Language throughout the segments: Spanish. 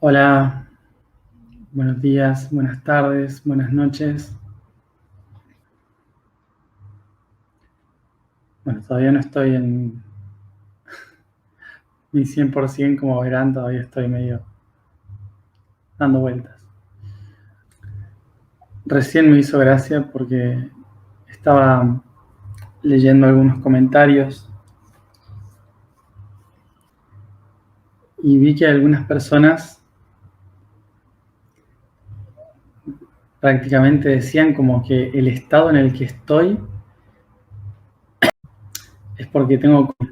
Hola, buenos días, buenas tardes, buenas noches. Bueno, todavía no estoy en mi 100%, como verán, todavía estoy medio dando vueltas. Recién me hizo gracia porque estaba leyendo algunos comentarios y vi que algunas personas prácticamente decían como que el estado en el que estoy es porque tengo COVID.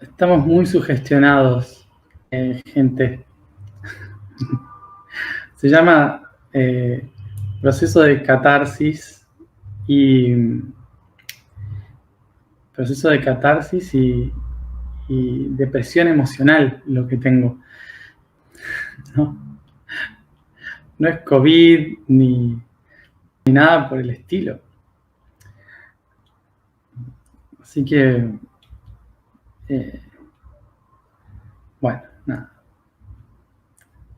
Estamos muy sugestionados, gente. Se llama proceso de catarsis y y depresión emocional lo que tengo. No, no es COVID ni nada por el estilo. Así que, bueno, nada,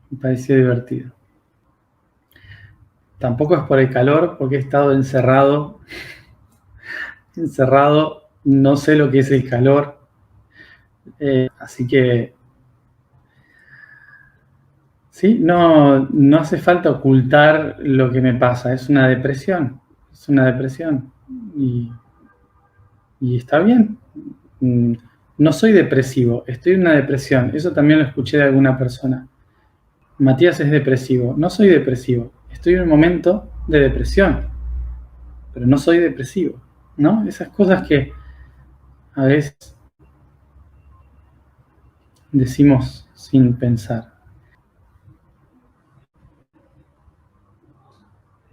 me pareció divertido. Tampoco es por el calor, porque he estado encerrado, no sé lo que es el calor, así que sí, no hace falta ocultar lo que me pasa, es una depresión, y, y está bien. No soy depresivo, estoy en una depresión, eso también lo escuché de alguna persona. Matías es depresivo, no soy depresivo, estoy en un momento de depresión, pero no soy depresivo, ¿no? Esas cosas que a veces decimos sin pensar.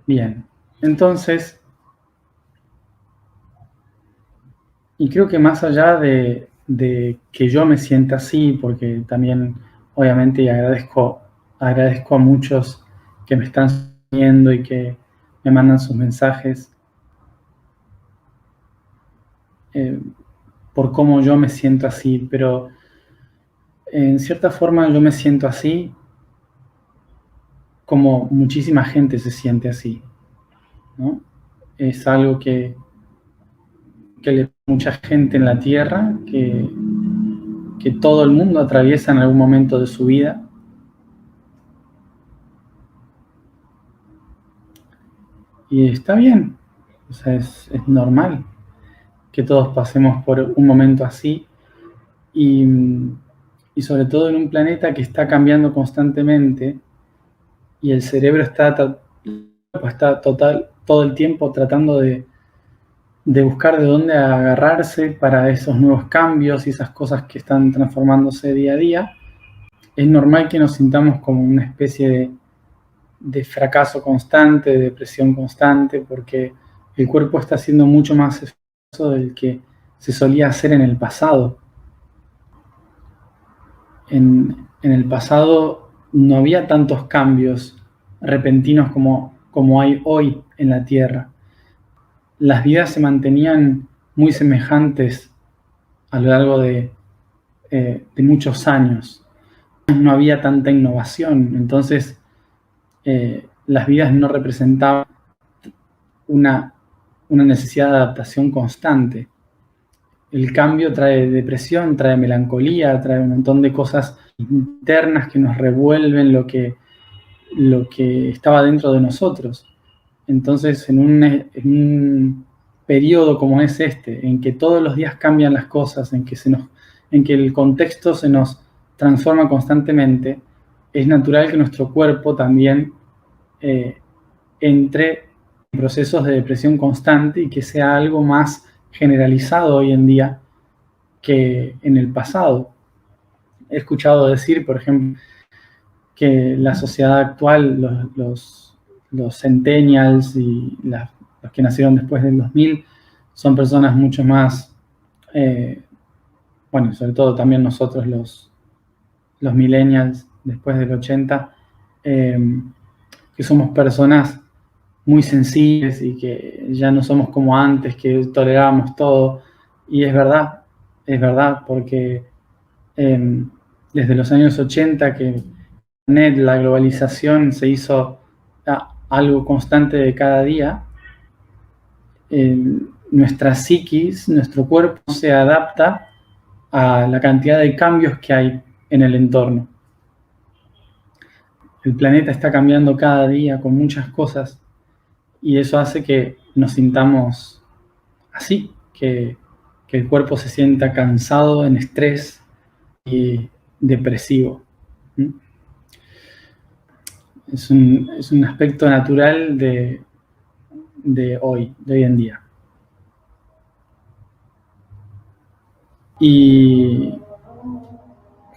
Bien, entonces, y creo que más allá de que yo me sienta así, porque también obviamente agradezco a muchos que me están siguiendo y que me mandan sus mensajes, por cómo yo me siento así, pero en cierta forma yo me siento así como muchísima gente se siente así, ¿no? Es algo que le mucha gente en la Tierra, que todo el mundo atraviesa en algún momento de su vida. Y está bien, o sea, es normal que todos pasemos por un momento así y, y sobre todo en un planeta que está cambiando constantemente y el cerebro está todo el tiempo tratando de buscar de dónde agarrarse para esos nuevos cambios y esas cosas que están transformándose día a día. Es normal que nos sintamos como una especie de fracaso constante, de depresión constante, porque el cuerpo está haciendo mucho más esfuerzo del que se solía hacer en el pasado. En el pasado no había tantos cambios repentinos como hay hoy en la Tierra. Las vidas se mantenían muy semejantes a lo largo de muchos años. No había tanta innovación, entonces las vidas no representaban una, una necesidad de adaptación constante. El cambio trae depresión, trae melancolía, trae un montón de cosas internas que nos revuelven lo que estaba dentro de nosotros. Entonces, en un periodo como es este, en que todos los días cambian las cosas, en que el contexto se nos transforma constantemente, es natural que nuestro cuerpo también entre en procesos de depresión constante y que sea algo más generalizado hoy en día que en el pasado. He escuchado decir, por ejemplo, que la sociedad actual, los centennials y los que nacieron después del 2000, son personas mucho más, bueno, sobre todo también nosotros los millennials después del 80, que somos personas muy sensibles y que ya no somos como antes, que tolerábamos todo. Y es verdad, es verdad, porque desde los años 80 que Internet, la globalización se hizo algo constante de cada día, nuestra psiquis, nuestro cuerpo se adapta a la cantidad de cambios que hay en el entorno. El planeta está cambiando cada día con muchas cosas y eso hace que nos sintamos así, que el cuerpo se sienta cansado, en estrés y depresivo. Es un aspecto natural de hoy en día. Y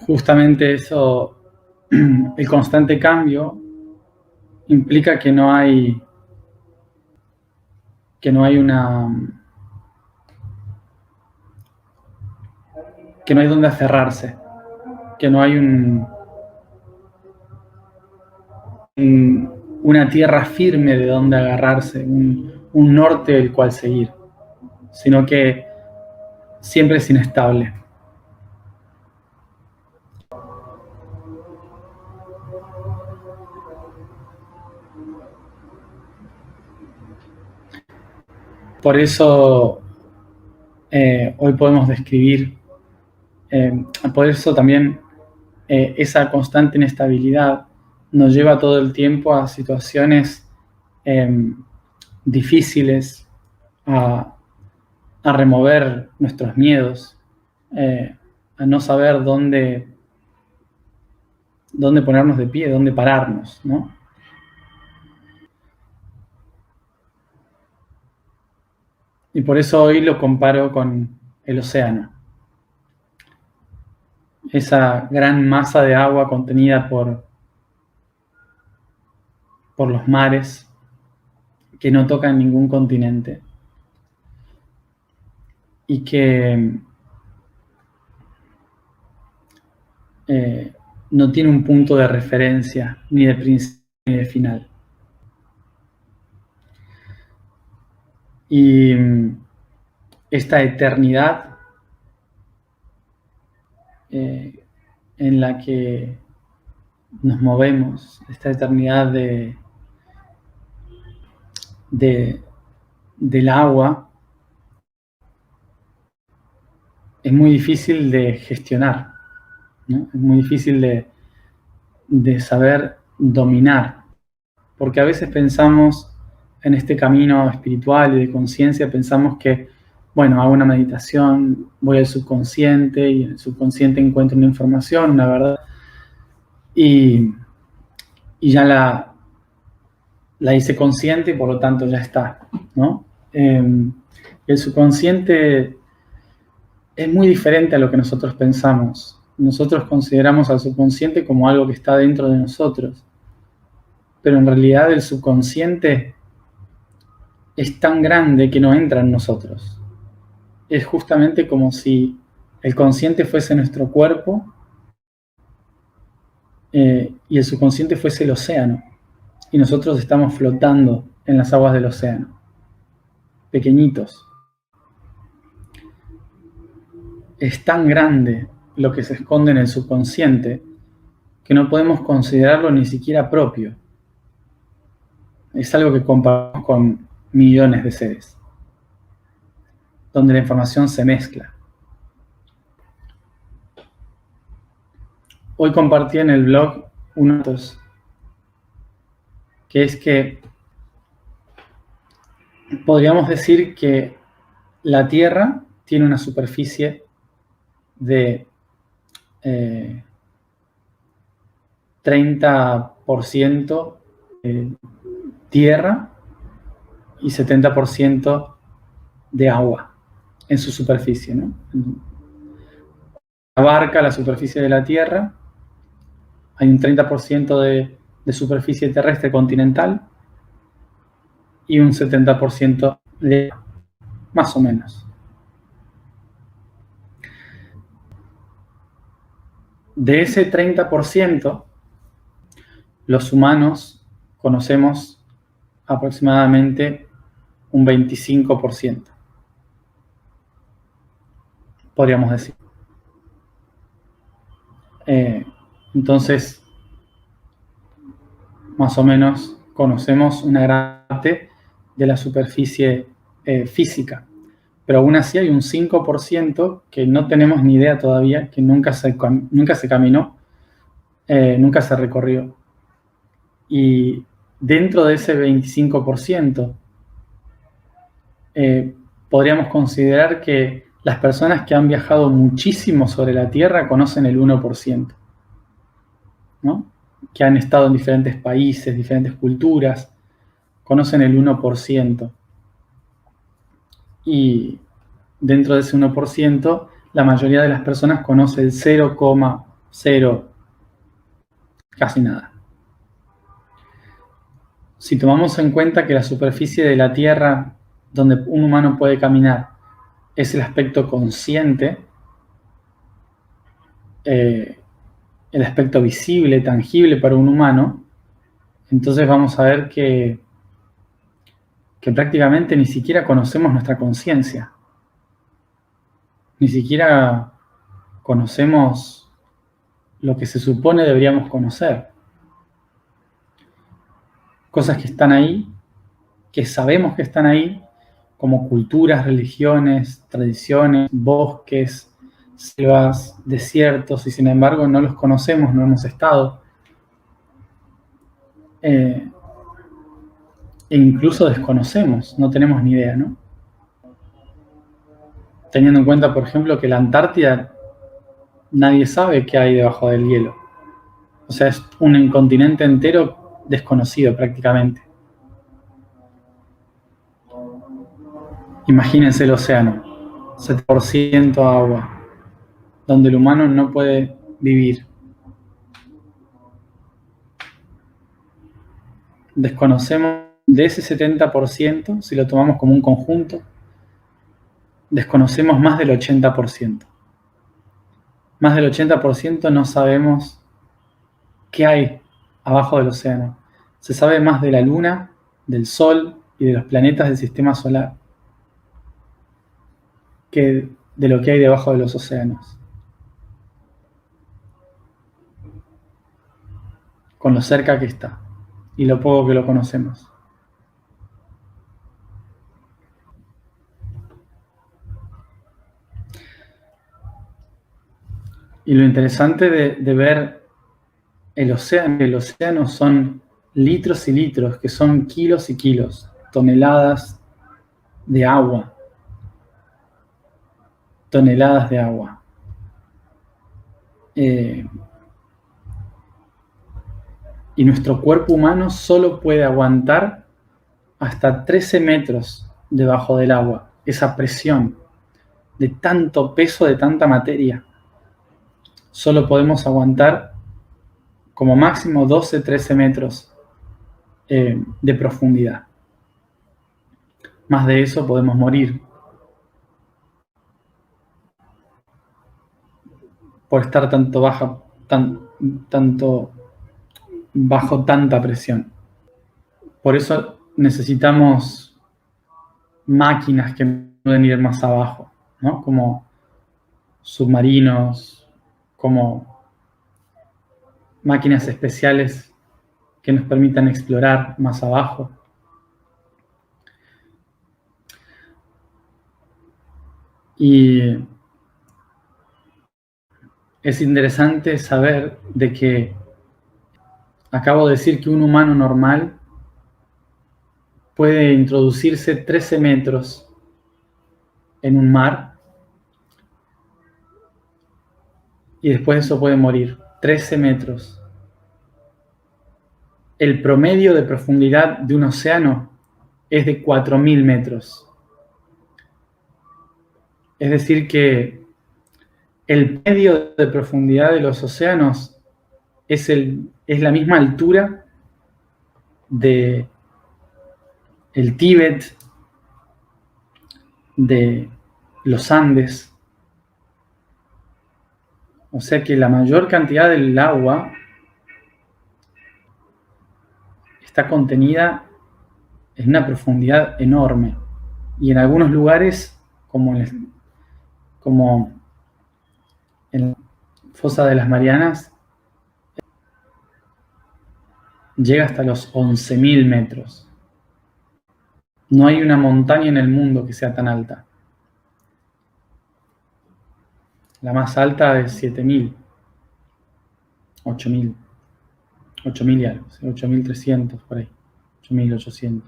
justamente eso, el constante cambio, implica que no hay donde aferrarse, que no hay una tierra firme de donde agarrarse, un norte del cual seguir, sino que siempre es inestable. Por eso hoy podemos describir, por eso también esa constante inestabilidad nos lleva todo el tiempo a situaciones difíciles, a remover nuestros miedos, a no saber dónde ponernos de pie, dónde pararnos, ¿no? Y por eso hoy lo comparo con el océano. Esa gran masa de agua contenida por los mares que no tocan ningún continente y que no tiene un punto de referencia, ni de principio ni de final. Y esta eternidad en la que nos movemos, esta eternidad del agua, es muy difícil de gestionar, ¿no? Es muy difícil de saber dominar, porque a veces pensamos en este camino espiritual y de conciencia, pensamos que, bueno, hago una meditación, voy al subconsciente y en el subconsciente encuentro una información, una verdad, y ya la hice consciente y por lo tanto ya está, ¿no? El subconsciente es muy diferente a lo que nosotros pensamos. Nosotros consideramos al subconsciente como algo que está dentro de nosotros, pero en realidad el subconsciente es tan grande que no entra en nosotros. Es justamente como si el consciente fuese nuestro cuerpo y el subconsciente fuese el océano, y nosotros estamos flotando en las aguas del océano, pequeñitos. Es tan grande lo que se esconde en el subconsciente que no podemos considerarlo ni siquiera propio. Es algo que compartimos con millones de seres, donde la información se mezcla. Hoy compartí en el blog unos datos, que es que podríamos decir que la Tierra tiene una superficie de 30% tierra y 70% de agua en su superficie, ¿no? Abarca la superficie de la Tierra, hay un 30% de superficie terrestre continental y un 70% de agua, más o menos. De ese 30%, los humanos conocemos aproximadamente un 25%. podríamos decir. Entonces, más o menos conocemos una gran parte de la superficie física, pero aún así hay un 5% que no tenemos ni idea todavía, que nunca se caminó, nunca se recorrió. Y dentro de ese 25%, podríamos considerar que las personas que han viajado muchísimo sobre la Tierra conocen el 1%, ¿no? Que han estado en diferentes países, diferentes culturas, conocen el 1%. Y dentro de ese 1%, la mayoría de las personas conoce el 0,0 casi nada. Si tomamos en cuenta que la superficie de la Tierra donde un humano puede caminar es el aspecto consciente, el aspecto visible, tangible para un humano, entonces vamos a ver que prácticamente ni siquiera conocemos nuestra conciencia. Ni siquiera conocemos lo que se supone deberíamos conocer. Cosas que están ahí, que sabemos que están ahí, como culturas, religiones, tradiciones, bosques, selvas, desiertos, y sin embargo no los conocemos, no hemos estado. E incluso desconocemos, no tenemos ni idea, ¿no? Teniendo en cuenta, por ejemplo, que la Antártida nadie sabe qué hay debajo del hielo. O sea, es un continente entero desconocido prácticamente. Imagínense el océano, 7% agua, donde el humano no puede vivir. Desconocemos de ese 70%, si lo tomamos como un conjunto, desconocemos más del 80%. Más del 80% no sabemos qué hay abajo del océano. Se sabe más de la Luna, del Sol y de los planetas del sistema solar que de lo que hay debajo de los océanos. Con lo cerca que está y lo poco que lo conocemos. Y lo interesante de ver el océano son litros y litros, que son kilos y kilos, toneladas de agua. Toneladas de agua. Y nuestro cuerpo humano solo puede aguantar hasta 13 metros debajo del agua, esa presión de tanto peso, de tanta materia. Solo podemos aguantar como máximo 12-13 metros de profundidad. Más de eso podemos morir por estar tanto bajo tanta presión. Por eso necesitamos máquinas que pueden ir más abajo, ¿no? Como submarinos, como máquinas especiales que nos permitan explorar más abajo. Y es interesante saber de que acabo de decir que un humano normal puede introducirse 13 metros en un mar y después de eso puede morir. 13 metros. El promedio de profundidad de un océano es de 4.000 metros. Es decir que el medio de profundidad de los océanos es la misma altura de el Tíbet, de los Andes. O sea que la mayor cantidad del agua está contenida en una profundidad enorme. Y en algunos lugares, como fosa de las Marianas llega hasta los 11.000 metros. No hay una montaña en el mundo que sea tan alta. La más alta es 7.000, 8.000, 8.000 y algo, 8.300 por ahí, 8.800.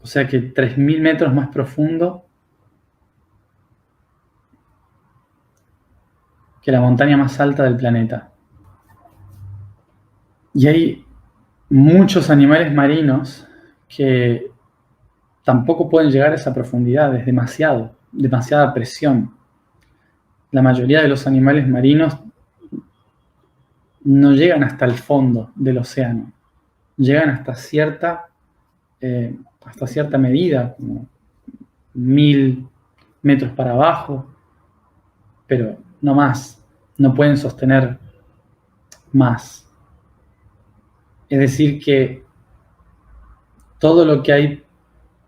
O sea que 3.000 metros más profundo que la montaña más alta del planeta. Y hay muchos animales marinos que tampoco pueden llegar a esa profundidad, es demasiada presión. La mayoría de los animales marinos no llegan hasta el fondo del océano, llegan hasta cierta medida, como 1.000 metros para abajo, pero no más, no pueden sostener más. Es decir que todo lo que hay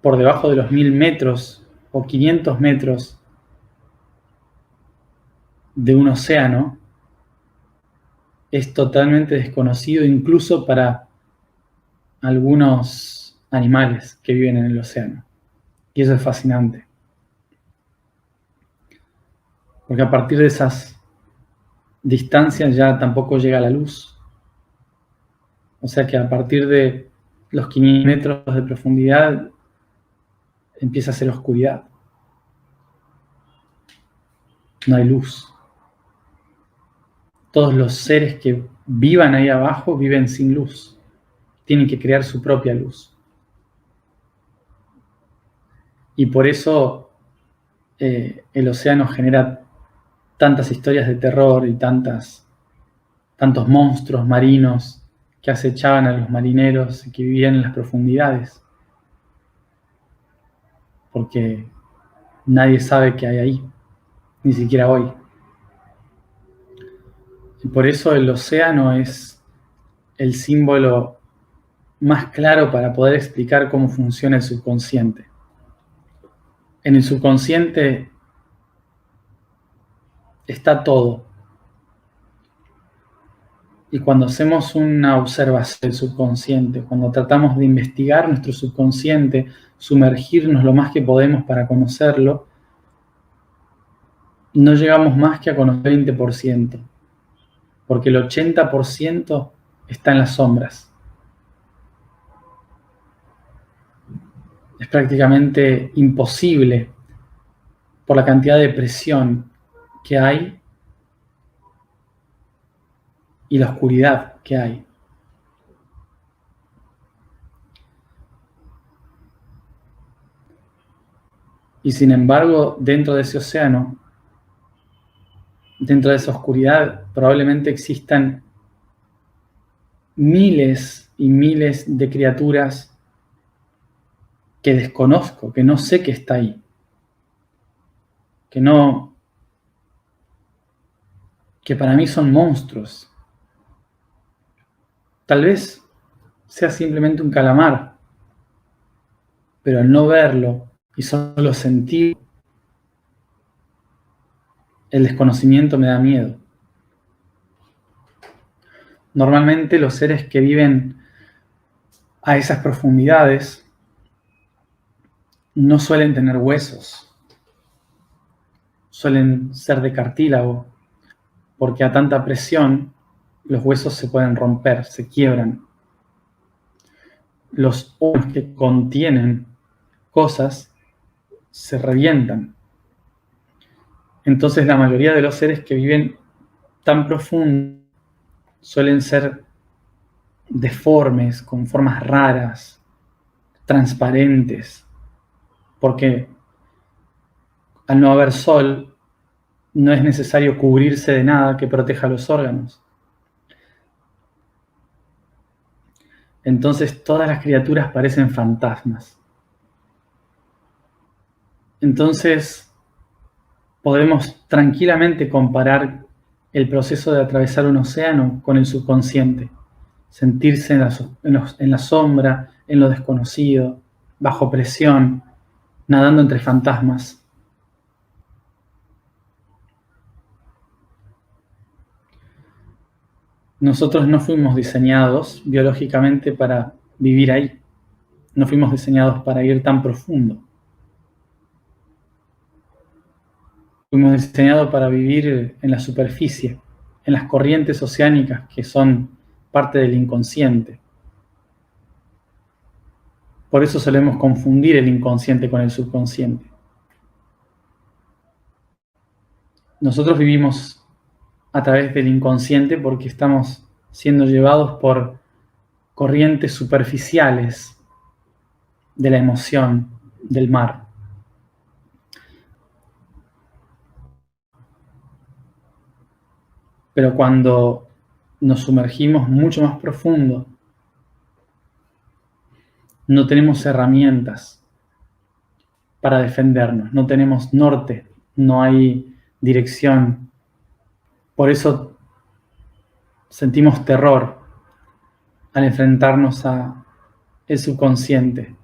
por debajo de los 1.000 metros o 500 metros de un océano es totalmente desconocido incluso para algunos animales que viven en el océano. Y eso es fascinante. Porque a partir de esas distancias ya tampoco llega la luz. O sea que a partir de los 500 metros de profundidad empieza a ser oscuridad. No hay luz. Todos los seres que vivan ahí abajo viven sin luz. Tienen que crear su propia luz. Y por eso el océano genera tantas historias de terror y tantos monstruos marinos que acechaban a los marineros y que vivían en las profundidades. Porque nadie sabe qué hay ahí, ni siquiera hoy. Y por eso el océano es el símbolo más claro para poder explicar cómo funciona el subconsciente. En el subconsciente está todo. Y cuando hacemos una observación del subconsciente, cuando tratamos de investigar nuestro subconsciente, sumergirnos lo más que podemos para conocerlo, no llegamos más que a conocer el 20%, porque el 80% está en las sombras. Es prácticamente imposible por la cantidad de presión que hay y la oscuridad que hay. Y sin embargo, dentro de ese océano, dentro de esa oscuridad, probablemente existan miles y miles de criaturas que desconozco, que no sé que está ahí, que para mí son monstruos. Tal vez sea simplemente un calamar, pero al no verlo y solo sentir, el desconocimiento me da miedo. Normalmente los seres que viven a esas profundidades no suelen tener huesos, suelen ser de cartílago, porque a tanta presión los huesos se pueden romper, se quiebran. Los órganos que contienen cosas se revientan. Entonces la mayoría de los seres que viven tan profundo suelen ser deformes, con formas raras, transparentes, porque al no haber sol, no es necesario cubrirse de nada que proteja los órganos. Entonces todas las criaturas parecen fantasmas. Entonces podemos tranquilamente comparar el proceso de atravesar un océano con el subconsciente. Sentirse en la sombra, en lo desconocido, bajo presión, nadando entre fantasmas. Nosotros no fuimos diseñados biológicamente para vivir ahí. No fuimos diseñados para ir tan profundo. Fuimos diseñados para vivir en la superficie, en las corrientes oceánicas que son parte del inconsciente. Por eso solemos confundir el inconsciente con el subconsciente. Nosotros vivimos a través del inconsciente porque estamos siendo llevados por corrientes superficiales de la emoción del mar. Pero cuando nos sumergimos mucho más profundo, no tenemos herramientas para defendernos, no tenemos norte, no hay dirección. Por eso sentimos terror al enfrentarnos a el subconsciente.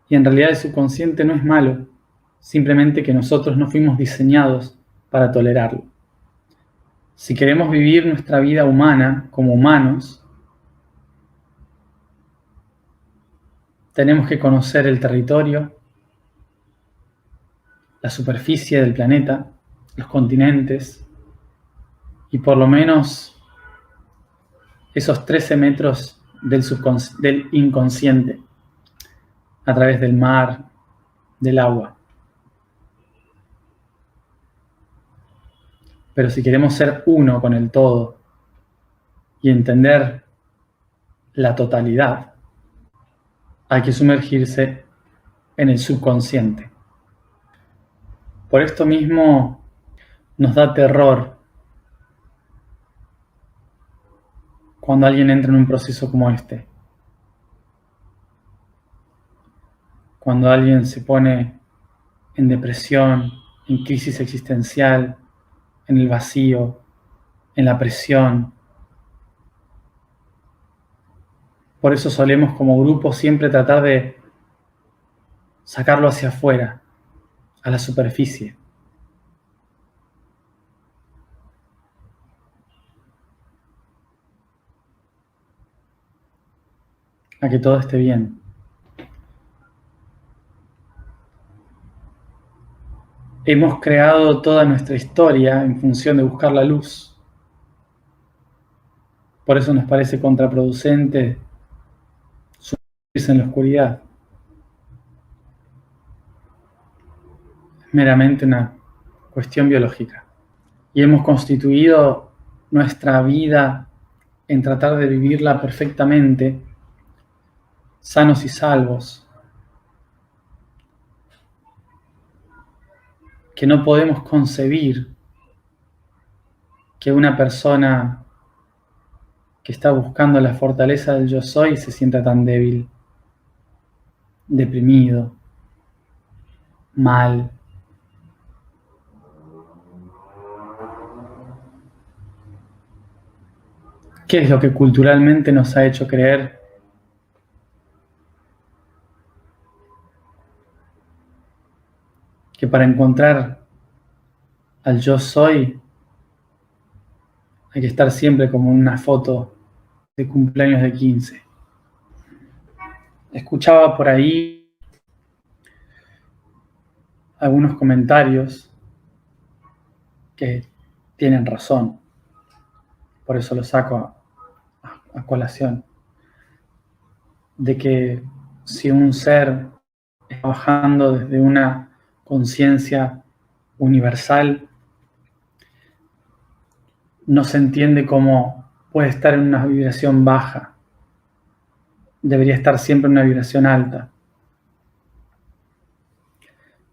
Y en realidad el subconsciente no es malo, simplemente que nosotros no fuimos diseñados para tolerarlo. Si queremos vivir nuestra vida humana como humanos, tenemos que conocer el territorio, la superficie del planeta, los continentes y por lo menos esos 13 metros del inconsciente a través del mar, del agua. Pero si queremos ser uno con el todo y entender la totalidad, hay que sumergirse en el subconsciente. Por esto mismo nos da terror cuando alguien entra en un proceso como este. Cuando alguien se pone en depresión, en crisis existencial, en el vacío, en la presión. Por eso solemos como grupo siempre tratar de sacarlo hacia afuera, a la superficie. A que todo esté bien. Hemos creado toda nuestra historia en función de buscar la luz. Por eso nos parece contraproducente sumergirse en la oscuridad. Es meramente una cuestión biológica. Y hemos constituido nuestra vida en tratar de vivirla perfectamente, sanos y salvos, que no podemos concebir que una persona que está buscando la fortaleza del yo soy se sienta tan débil, deprimido, mal. ¿Qué es lo que culturalmente nos ha hecho creer que para encontrar al yo soy hay que estar siempre como en una foto de cumpleaños de 15? Escuchaba por ahí algunos comentarios que tienen razón, por eso lo saco a colación, de que si un ser está bajando desde una conciencia universal, no se entiende cómo puede estar en una vibración baja. Debería estar siempre en una vibración alta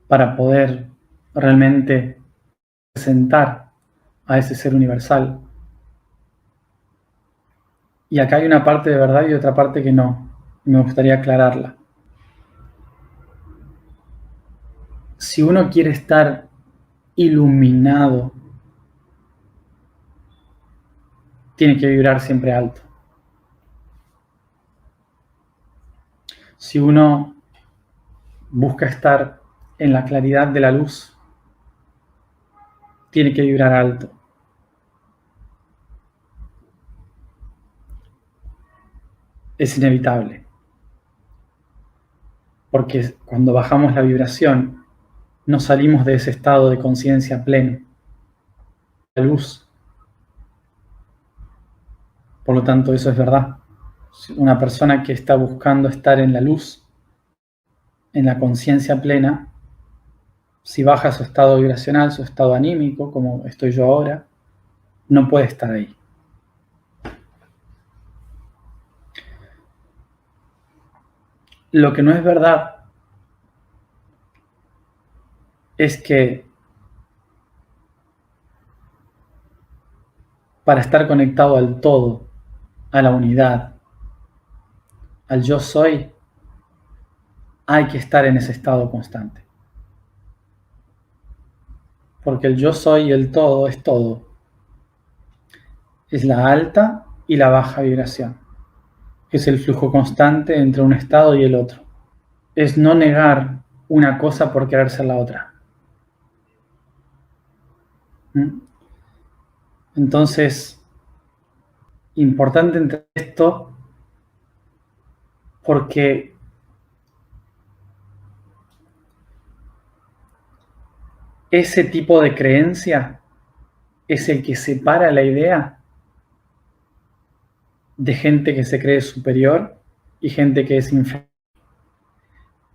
para poder realmente presentar a ese ser universal. Y acá hay una parte de verdad y otra parte que no. Me gustaría aclararla. Si uno quiere estar iluminado, tiene que vibrar siempre alto. Si uno busca estar en la claridad de la luz, tiene que vibrar alto. es inevitable. Porque cuando bajamos la vibración, no salimos de ese estado de conciencia pleno, la luz. Por lo tanto, eso es verdad. Una persona que está buscando estar en la luz, en la conciencia plena, si baja su estado vibracional, su estado anímico, como estoy yo ahora, no puede estar ahí. Lo que no es verdad es que para estar conectado al todo, a la unidad, al yo soy, hay que estar en ese estado constante. Porque el yo soy y el todo es todo. Es la alta y la baja vibración. Es el flujo constante entre un estado y el otro. Es no negar una cosa por querer ser la otra. Entonces, importante entender esto porque ese tipo de creencia es el que separa la idea de gente que se cree superior y gente que es inferior.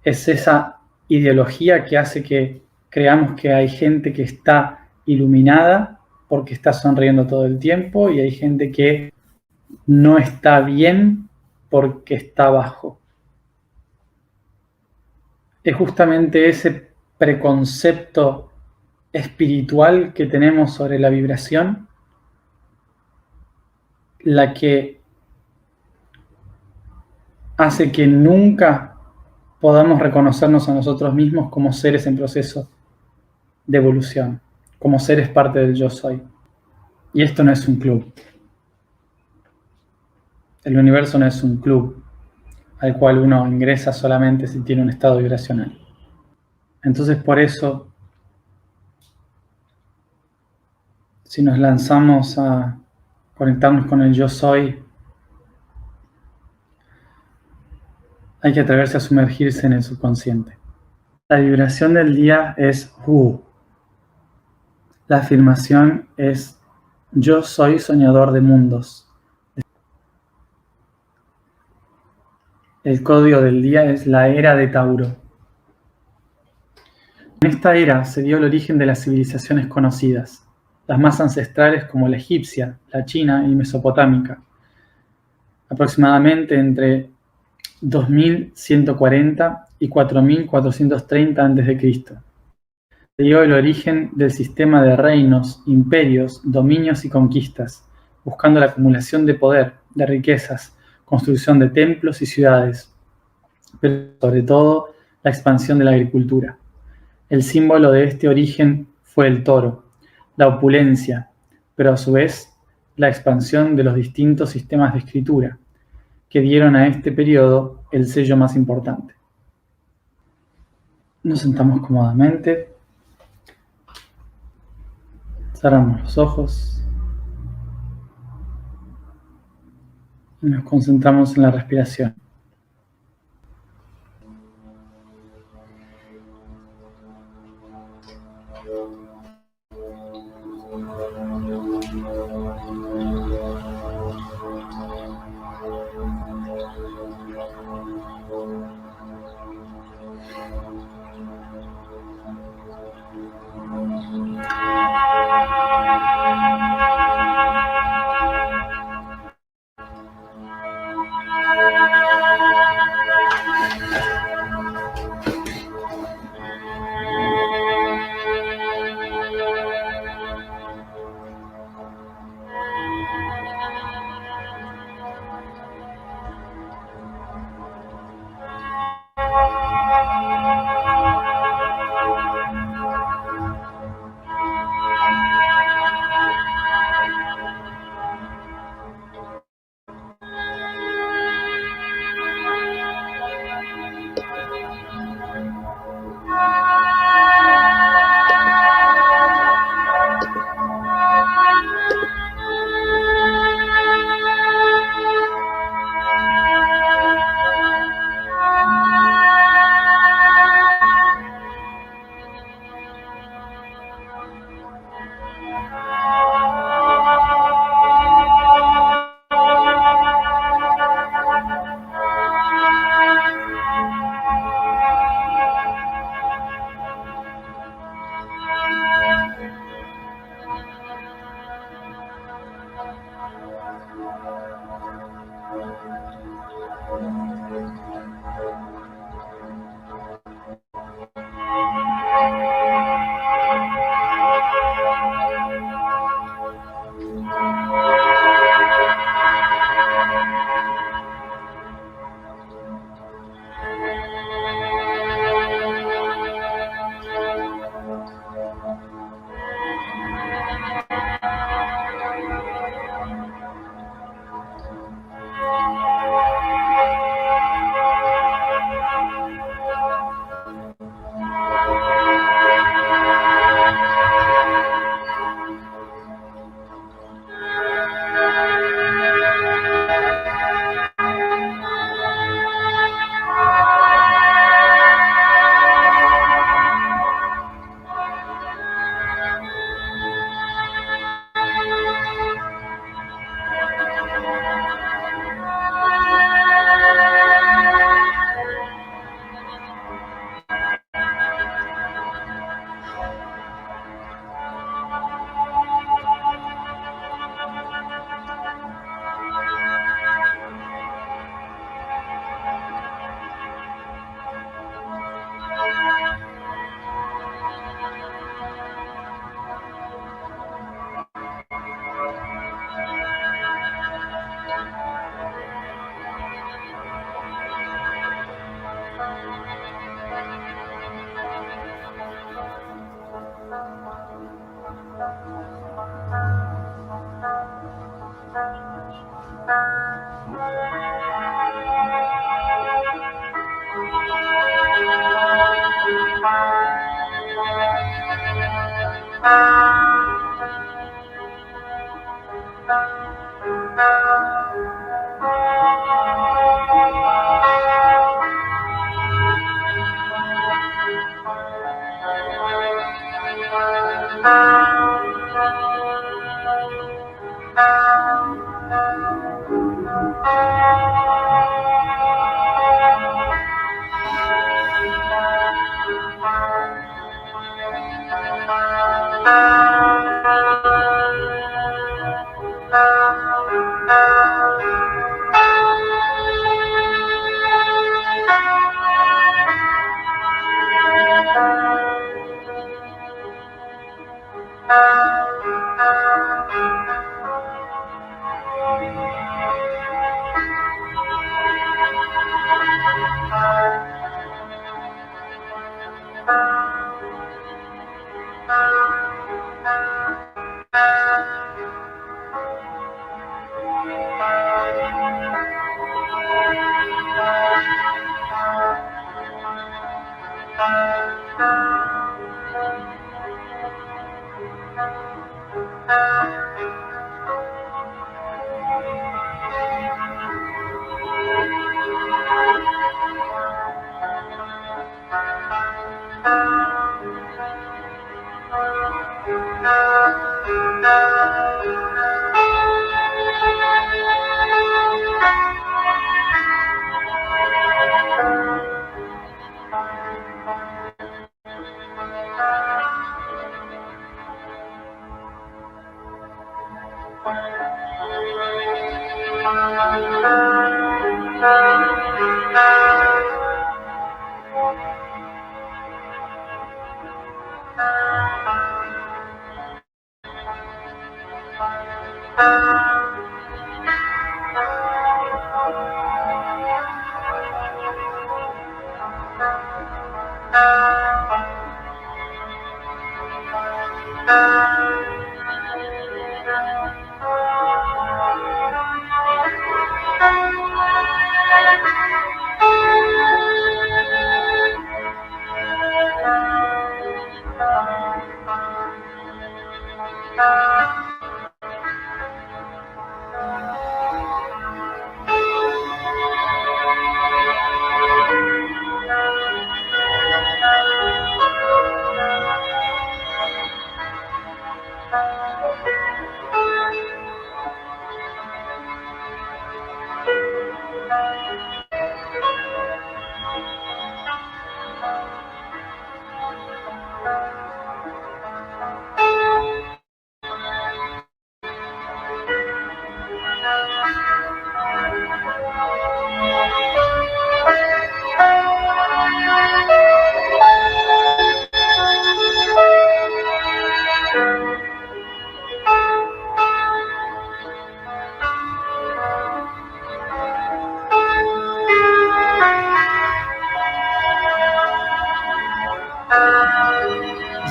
Es esa ideología que hace que creamos que hay gente que está iluminada porque está sonriendo todo el tiempo y hay gente que no está bien porque está bajo. Es justamente ese preconcepto espiritual que tenemos sobre la vibración la que hace que nunca podamos reconocernos a nosotros mismos como seres en proceso de evolución, como seres parte del yo soy. Y esto no es un club. El universo no es un club al cual uno ingresa solamente si tiene un estado vibracional. Entonces, por eso, si nos lanzamos a conectarnos con el yo soy, hay que atreverse a sumergirse en el subconsciente. La vibración del día es Hu. La afirmación es yo soy soñador de mundos. El código del día es la era de Tauro. En esta era se dio el origen de las civilizaciones conocidas, las más ancestrales como la egipcia, la china y mesopotámica. Aproximadamente entre 2140 y 4430 a.C. Se dio el origen del sistema de reinos, imperios, dominios y conquistas, buscando la acumulación de poder, de riquezas, construcción de templos y ciudades, pero sobre todo la expansión de la agricultura. El símbolo de este origen fue el toro, la opulencia, pero a su vez la expansión de los distintos sistemas de escritura, que dieron a este periodo el sello más importante. Nos sentamos cómodamente, cerramos los ojos y nos concentramos en la respiración.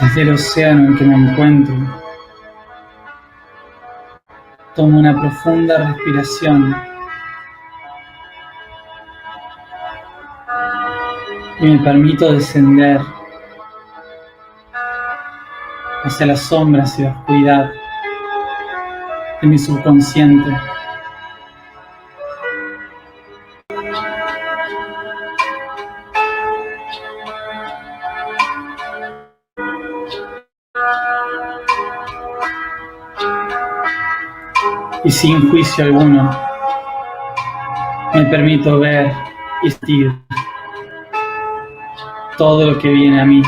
Desde el océano en que me encuentro, tomo una profunda respiración y me permito descender hacia las sombras y la oscuridad de mi subconsciente. Y sin juicio alguno, me permito ver y sentir todo lo que viene a mí.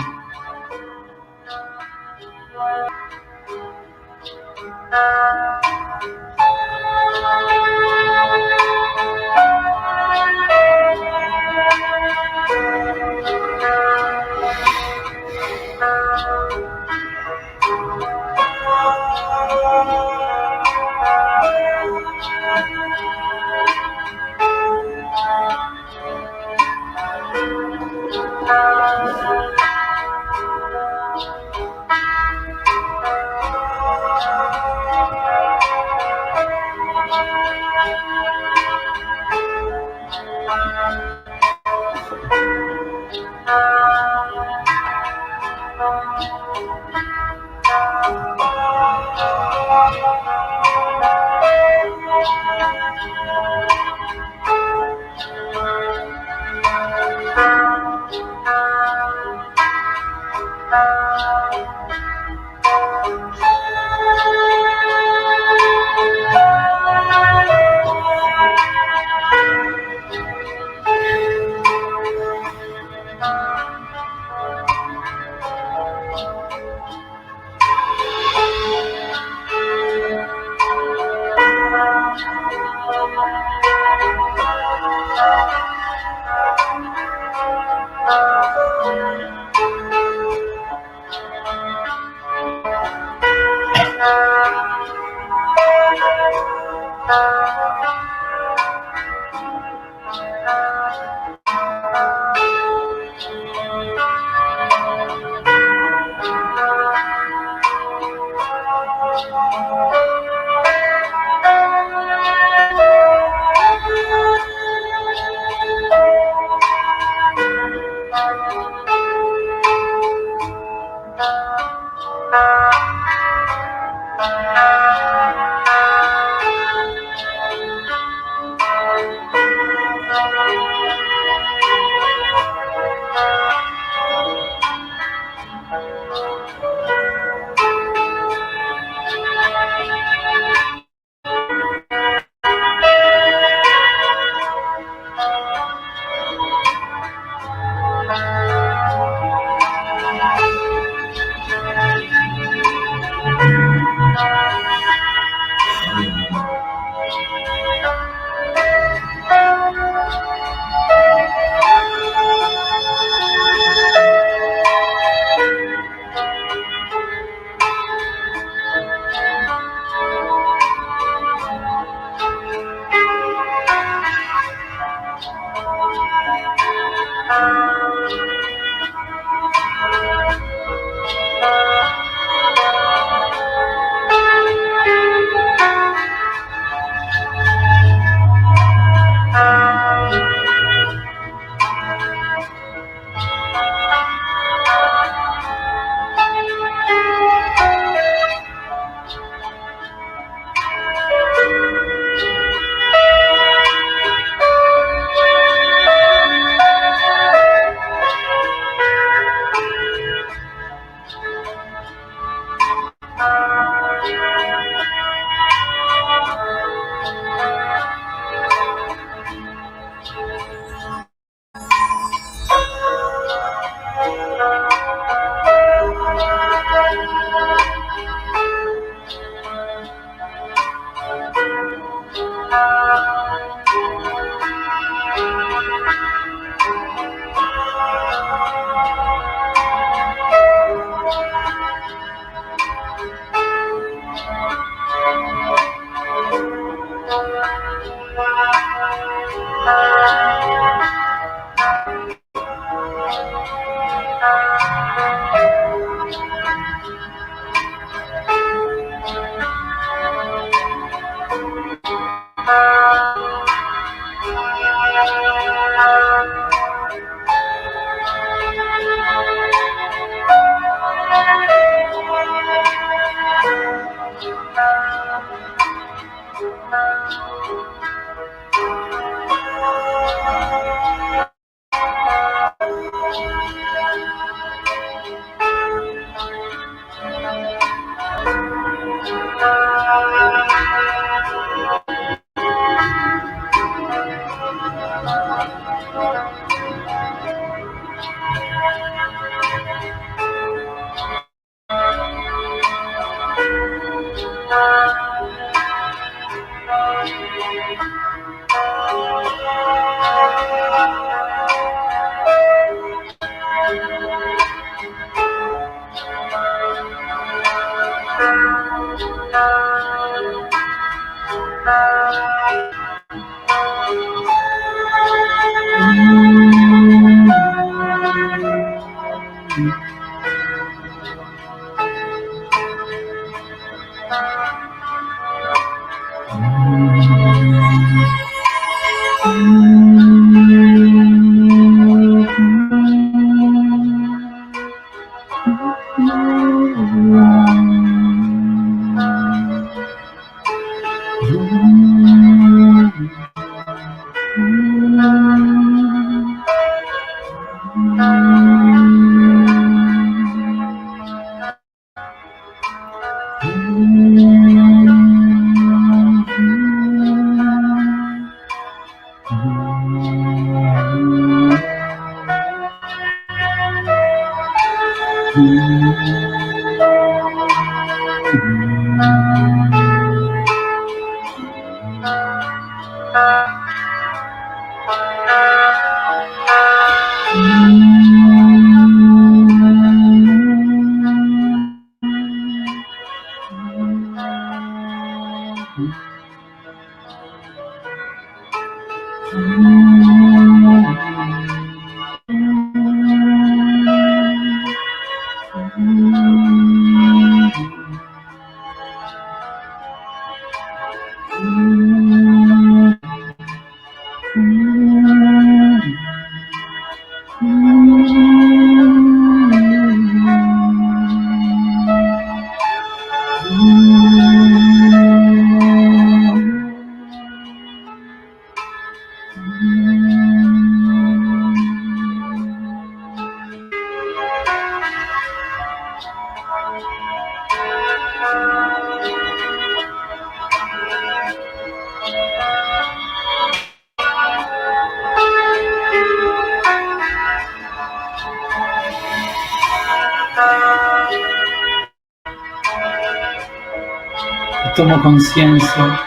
Tomo conciencia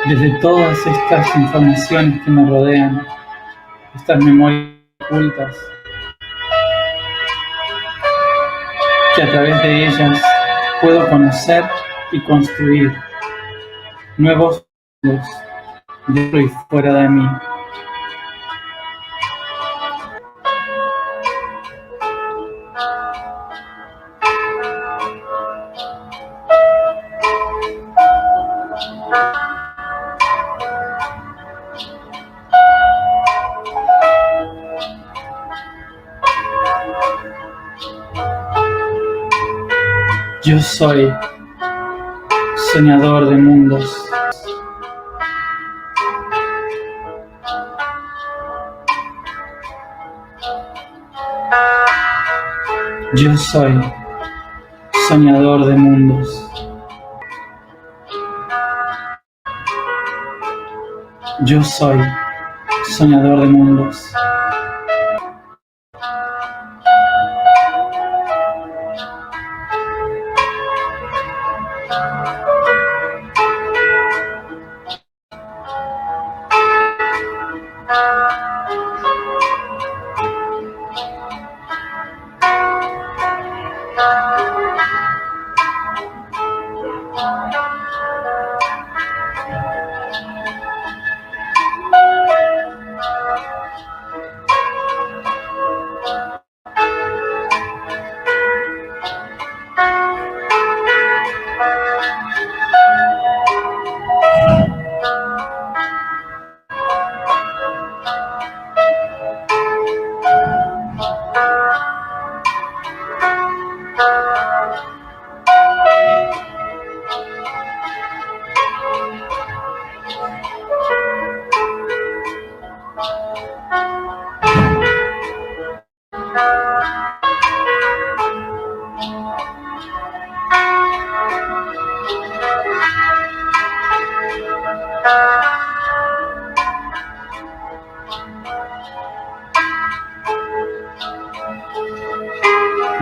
desde todas estas informaciones que me rodean, estas memorias ocultas, que a través de ellas puedo conocer y construir nuevos mundos dentro y fuera de mí. Yo soy soñador de mundos. Yo soy soñador de mundos. Yo soy soñador de mundos.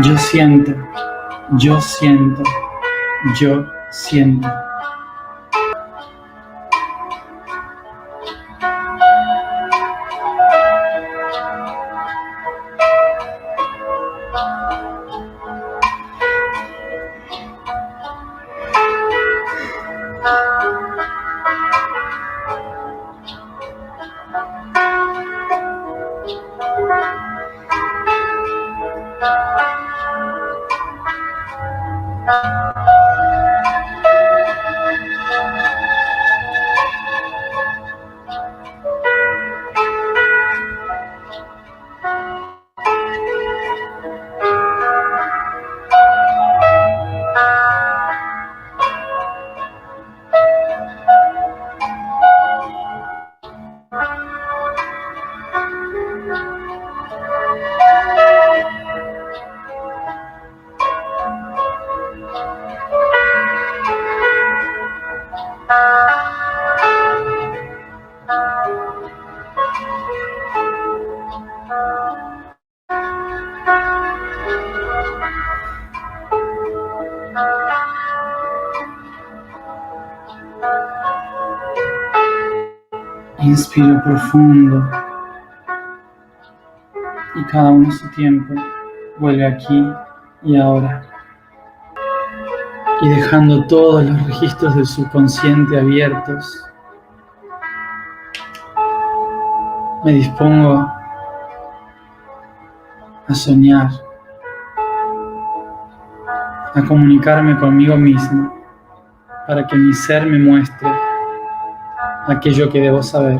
Yo siento, yo siento, yo siento. Inspiro profundo y cada uno a su tiempo vuelve aquí y ahora. Y dejando todos los registros del subconsciente abiertos, me dispongo a soñar, a comunicarme conmigo mismo, para que mi ser me muestre aquello que debo saber,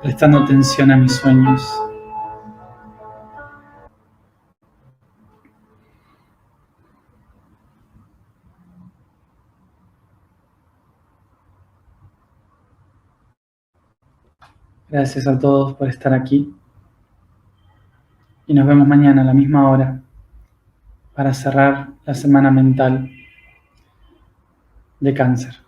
prestando atención a mis sueños. Gracias a todos por estar aquí y nos vemos mañana a la misma hora para cerrar la semana mental de Cáncer.